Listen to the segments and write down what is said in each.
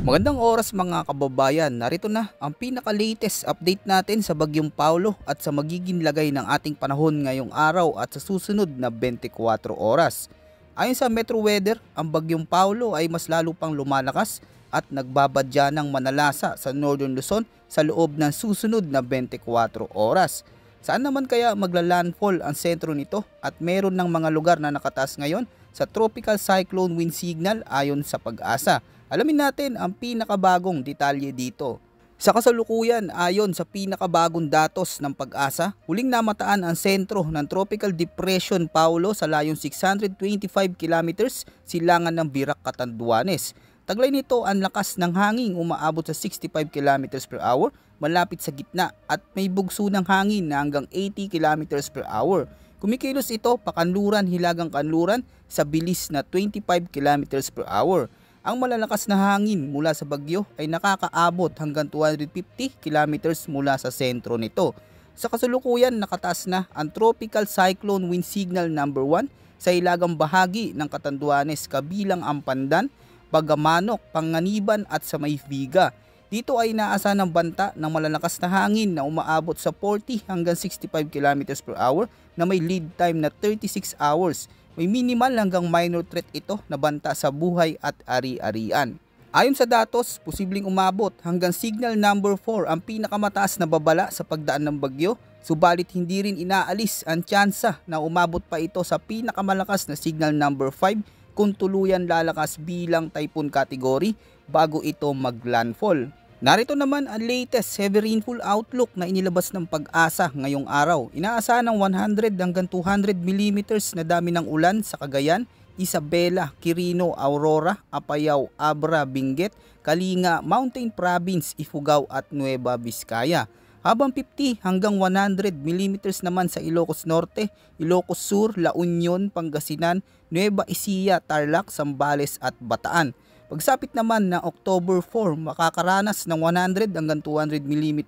Magandang oras mga kababayan, narito na ang pinaka-latest update natin sa Bagyong Paulo at sa magiging lagay ng ating panahon ngayong araw at sa susunod na 24 oras. Ayon sa Metro Weather, ang Bagyong Paulo ay mas lalo pang lumalakas at nagbabadya ng manalasa sa Northern Luzon sa loob ng susunod na 24 oras. Saan naman kaya magla-landfall ang sentro nito at meron ng mga lugar na nakataas ngayon sa Tropical Cyclone Wind Signal ayon sa Pag-asa. Alamin natin ang pinakabagong detalye dito. Sa kasalukuyan, ayon sa pinakabagong datos ng Pag-asa, huling namataan ang sentro ng Tropical Depression Paulo sa layong 625 kilometers silangan ng Virac, Catanduanes. Taglay nito ang lakas ng hangin umaabot sa 65 kilometers per hour malapit sa gitna at may bugso ng hangin na hanggang 80 kilometers per hour. Kumikilos ito pakanluran hilagang kanluran sa bilis na 25 kilometers per hour. Ang malalakas na hangin mula sa bagyo ay nakakaabot hanggang 250 kilometers mula sa sentro nito. Sa kasalukuyan nakataas na ang Tropical Cyclone Wind Signal number 1 sa hilagang bahagi ng Catanduanes kabilang ang Pandan, Bagamanok, Panganiban at sa may Viga. Dito ay inaasahan ng banta ng malalakas na hangin na umaabot sa 40 hanggang 65 kilometers per hour na may lead time na 36 hours. May minimal hanggang minor threat ito na banta sa buhay at ari-arian. Ayon sa datos, posibleng umabot hanggang signal number 4 ang pinakamataas na babala sa pagdaan ng bagyo, subalit hindi rin inaalis ang tsansa na umabot pa ito sa pinakamalakas na signal number 5 kung tuluyan lalakas bilang typhoon category bago ito maglandfall. Narito naman ang latest heavy rainfall outlook na inilabas ng Pag-asa ngayong araw. Inaasahan ng 100 hanggang 200 mm na dami ng ulan sa Cagayan, Isabela, Quirino, Aurora, Apayao, Abra, Benguet, Kalinga, Mountain Province, Ifugao at Nueva Vizcaya. Habang 50 hanggang 100 mm naman sa Ilocos Norte, Ilocos Sur, La Union, Pangasinan, Nueva Ecija, Tarlac, Zambales at Bataan. Pagsapit naman ng October 4, makakaranas ng 100 hanggang 200 mm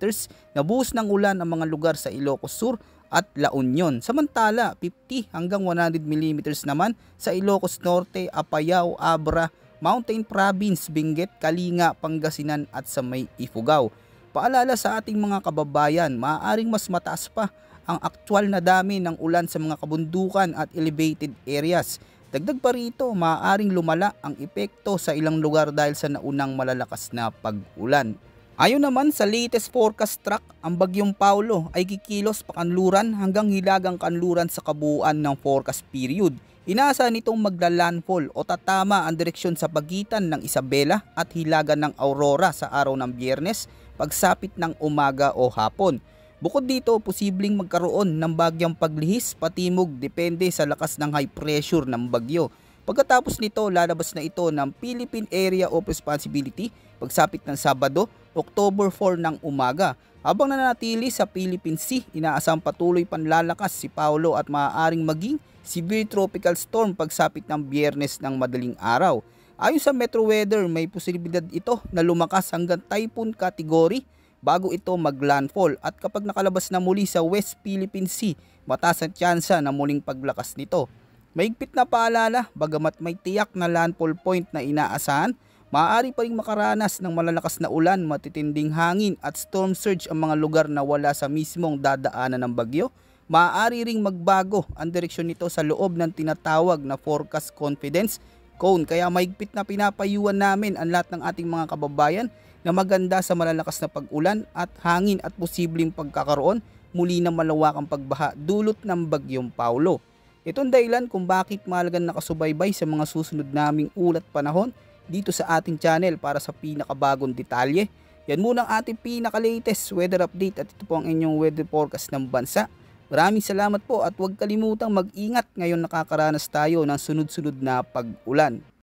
na buhos ng ulan ang mga lugar sa Ilocos Sur at La Union. Samantala, 50 hanggang 100 mm naman sa Ilocos Norte, Apayao, Abra, Mountain Province, Benguet, Kalinga, Pangasinan at sa may Ifugao. Paalala sa ating mga kababayan, maaaring mas mataas pa ang aktwal na dami ng ulan sa mga kabundukan at elevated areas. Dagdag pa rito, maaaring lumala ang epekto sa ilang lugar dahil sa naunang malalakas na pag-ulan. Ayon naman sa latest forecast track, ang Bagyong Paulo ay kikilos pakanluran hanggang hilagang kanluran sa kabuuan ng forecast period. Inaasahan nitong magla-landfall o tatama ang direksyon sa pagitan ng Isabela at hilagan ng Aurora sa araw ng Biyernes, pagsapit ng umaga o hapon. Bukod dito, posibleng magkaroon ng bagyang paglihis patimog depende sa lakas ng high pressure ng bagyo. Pagkatapos nito, lalabas na ito ng Philippine Area of Responsibility pagsapit ng Sabado, October 4 ng umaga. Habang nananatili sa Philippine Sea, inaasang patuloy panlalakas si Paulo at maaaring maging severe tropical storm pagsapit ng Biyernes ng madaling araw. Ayon sa Metro Weather, may posibilidad ito na lumakas hanggang typhoon category bago ito maglandfall at kapag nakalabas na muli sa West Philippine Sea, mataas ang tsansa na muling paglakas nito. Mahigpit na paalala, bagamat may tiyak na landfall point na inaasahan, maaari pa ring makaranas ng malalakas na ulan, matitinding hangin at storm surge ang mga lugar na wala sa mismong dadaanan ng bagyo. Maaari ring magbago ang direksyon nito sa loob ng tinatawag na forecast confidence cone, kaya mahigpit na pinapayuhan namin ang lahat ng ating mga kababayan na maganda sa malalakas na pag-ulan at hangin at posibleng pagkakaroon muli ng malawakang pagbaha dulot ng Bagyong Paulo. Ito ang dahilan kung bakit mahalagang nakasubaybay sa mga susunod naming ulat panahon dito sa ating channel para sa pinakabagong detalye. Yan muna ang ating pinaka-latest weather update at ito po ang inyong weather forecast ng bansa. Maraming salamat po at huwag kalimutang mag-ingat ngayon nakakaranas tayo ng sunod-sunod na pag-ulan.